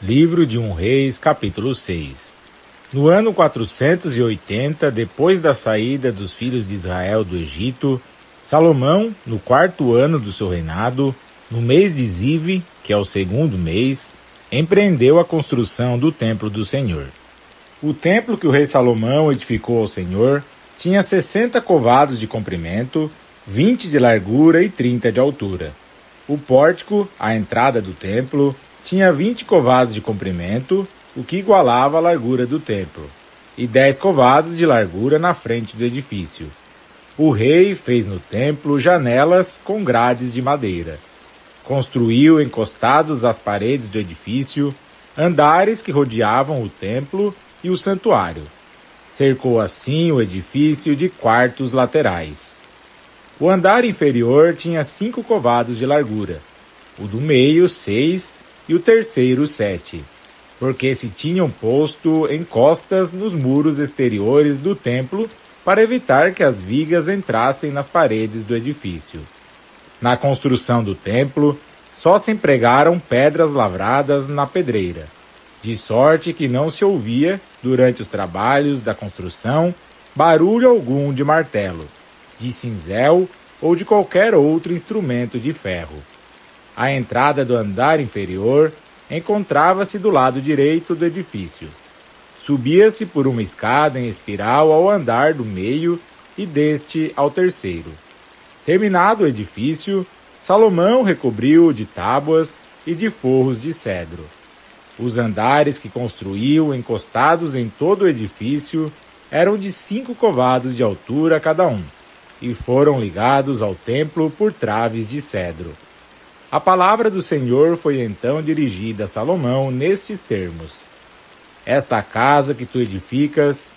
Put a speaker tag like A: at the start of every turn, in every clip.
A: Livro de 1 Reis, capítulo 6. No ano 480, depois da saída dos filhos de Israel do Egito, Salomão, no 4º ano do seu reinado, no mês de Zive, que é o 2º mês, empreendeu a construção do templo do Senhor. O templo que o rei Salomão edificou ao Senhor tinha 60 covados de comprimento, 20 de largura e 30 de altura. O pórtico, a entrada do templo, tinha 20 covados de comprimento, o que igualava a largura do templo, e 10 covados de largura na frente do edifício. O rei fez no templo janelas com grades de madeira. Construiu, encostados às paredes do edifício, andares que rodeavam o templo e o santuário. Cercou assim o edifício de quartos laterais. O andar inferior tinha 5 covados de largura, o do meio 6 e o terceiro 7, porque se tinham posto encostas nos muros exteriores do templo para evitar que as vigas entrassem nas paredes do edifício. Na construção do templo, só se empregaram pedras lavradas na pedreira, de sorte que não se ouvia, durante os trabalhos da construção, barulho algum de martelo, de cinzel ou de qualquer outro instrumento de ferro. A entrada do andar inferior encontrava-se do lado direito do edifício. Subia-se por uma escada em espiral ao andar do meio e deste ao terceiro. Terminado o edifício, Salomão recobriu-o de tábuas e de forros de cedro. Os andares que construiu encostados em todo o edifício eram de 5 covados de altura cada um, e foram ligados ao templo por traves de cedro. A palavra do Senhor foi então dirigida a Salomão nestes termos: Esta casa que tu edificas,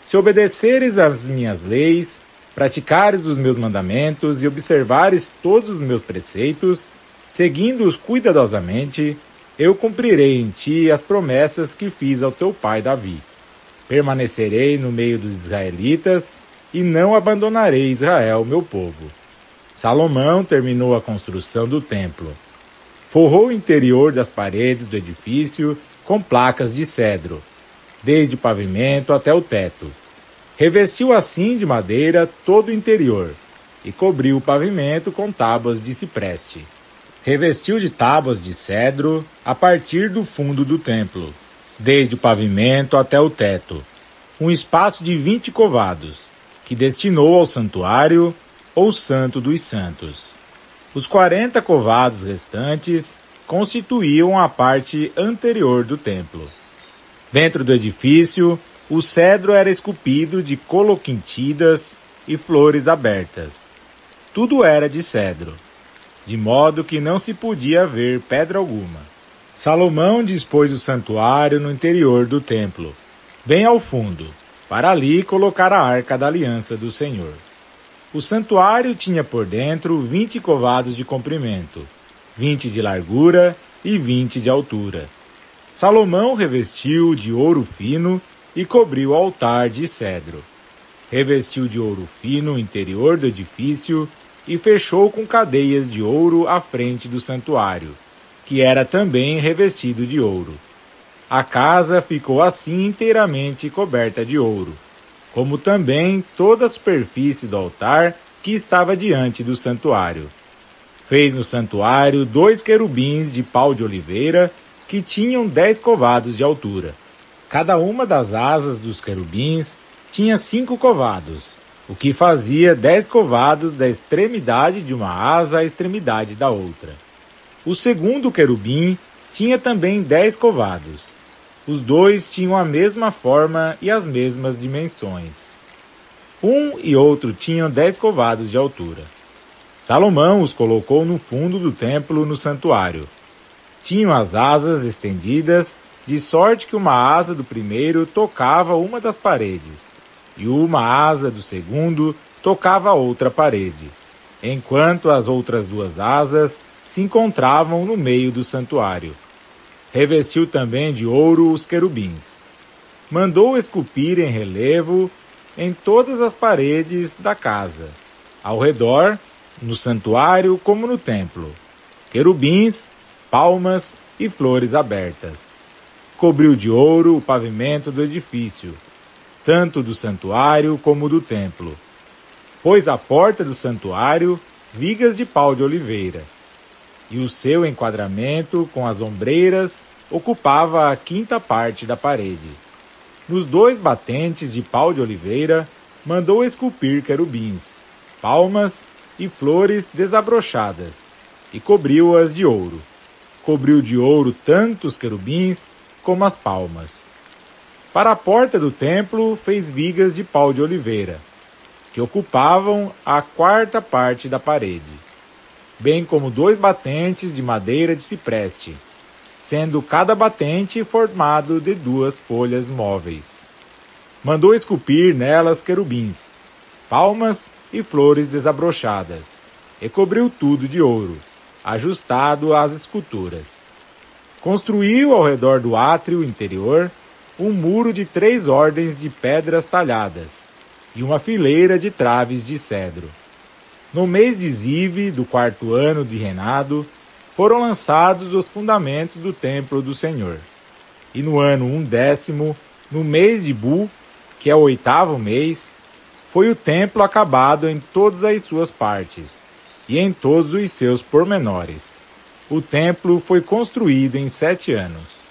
A: se obedeceres às minhas leis, praticares os meus mandamentos e observares todos os meus preceitos, seguindo-os cuidadosamente, eu cumprirei em ti as promessas que fiz ao teu pai Davi. Permanecerei no meio dos israelitas e não abandonarei Israel, meu povo. Salomão terminou a construção do templo. Forrou o interior das paredes do edifício com placas de cedro, desde o pavimento até o teto. Revestiu assim de madeira todo o interior e cobriu o pavimento com tábuas de cipreste. Revestiu de tábuas de cedro a partir do fundo do templo, desde o pavimento até o teto, um espaço de 20 covados, que destinou ao santuário ou Santo dos Santos. Os 40 covados restantes constituíam a parte anterior do templo. Dentro do edifício, o cedro era esculpido de coloquintidas e flores abertas. Tudo era de cedro, de modo que não se podia ver pedra alguma. Salomão dispôs o santuário no interior do templo, bem ao fundo, para ali colocar a arca da aliança do Senhor. O santuário tinha por dentro 20 covados de comprimento, 20 de largura e 20 de altura. Salomão revestiu de ouro fino e cobriu o altar de cedro. Revestiu de ouro fino o interior do edifício e fechou com cadeias de ouro a frente do santuário, que era também revestido de ouro. A casa ficou assim inteiramente coberta de ouro, como também toda a superfície do altar que estava diante do santuário. Fez no santuário 2 querubins de pau de oliveira, que tinham 10 covados de altura. Cada uma das asas dos querubins tinha 5 covados, o que fazia 10 covados da extremidade de uma asa à extremidade da outra. O segundo querubim tinha também 10 covados. Os dois tinham a mesma forma e as mesmas dimensões. Um e outro tinham 10 covados de altura. Salomão os colocou no fundo do templo no santuário. Tinham as asas estendidas, de sorte que uma asa do primeiro tocava uma das paredes, e uma asa do segundo tocava a outra parede, enquanto as outras 2 asas se encontravam no meio do santuário. Revestiu também de ouro os querubins. Mandou esculpir em relevo em todas as paredes da casa, ao redor, no santuário como no templo, querubins, palmas e flores abertas. Cobriu de ouro o pavimento do edifício, tanto do santuário como do templo. Pôs à porta do santuário vigas de pau de oliveira, e o seu enquadramento com as ombreiras ocupava a quinta parte da parede. Nos 2 batentes de pau de oliveira mandou esculpir querubins, palmas e flores desabrochadas, e cobriu-as de ouro. Cobriu de ouro tanto os querubins como as palmas. Para a porta do templo fez vigas de pau de oliveira, que ocupavam a 4ª parte da parede, bem como 2 batentes de madeira de cipreste, sendo cada batente formado de 2 folhas móveis. Mandou esculpir nelas querubins, palmas e flores desabrochadas, e cobriu tudo de ouro, ajustado às esculturas. Construiu ao redor do átrio interior um muro de 3 ordens de pedras talhadas e uma fileira de traves de cedro. No mês de Zive do 4º ano de reinado, foram lançados os fundamentos do templo do Senhor. E no ano 11º, no mês de Bu, que é o 8º mês, foi o templo acabado em todas as suas partes, e em todos os seus pormenores. O templo foi construído em 7 anos.